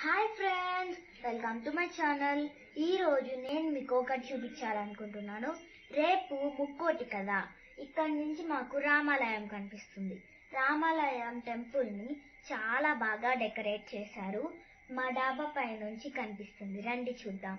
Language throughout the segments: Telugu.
Hi friends, welcome to my channel. ఈరోజు నేను మీకు ఒకటి చూపించాలనుకుంటున్నాను. రేపు ముక్కోటి కదా, ఇక్కడ నుంచి మాకు రామాలయం కనిపిస్తుంది. రామాలయం టెంపుల్ని చాలా బాగా డెకరేట్ చేశారు. మా డాబా పై నుంచి కనిపిస్తుంది, రండి చూద్దాం.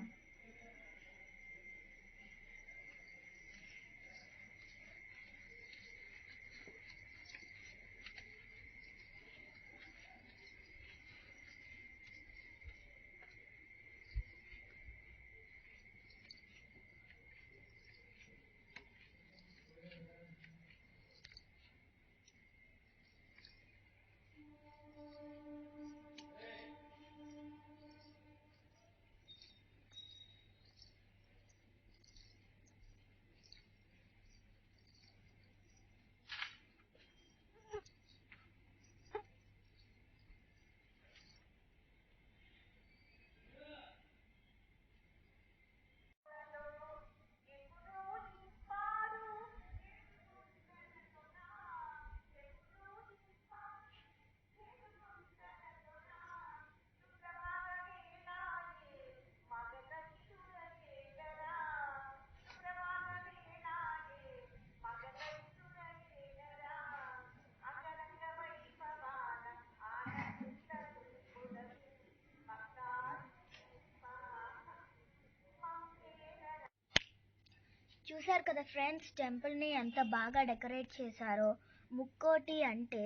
చూశారు కదా ఫ్రెండ్స్, టెంపుల్ని ఎంత బాగా డెకరేట్ చేశారో. ముక్కోటి అంటే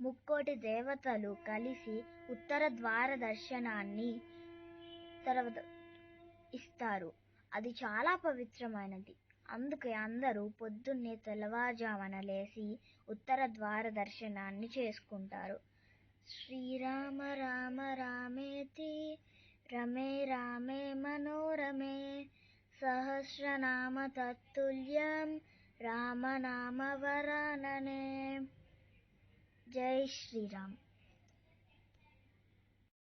ముక్కోటి దేవతలు కలిసి ఉత్తర ద్వార దర్శనాన్ని తర్వాత ఇస్తారు. అది చాలా పవిత్రమైనది. అందుకే అందరూ పొద్దున్నే తెల్లవారుజామున లేచి ఉత్తర ద్వార దర్శనాన్ని చేసుకుంటారు. శ్రీరామ రామ రామేతి రమే రామే మనోరమే సహస్రనామ తత్తుల్యం రామనామ వరాననే. జై శ్రీరామ్.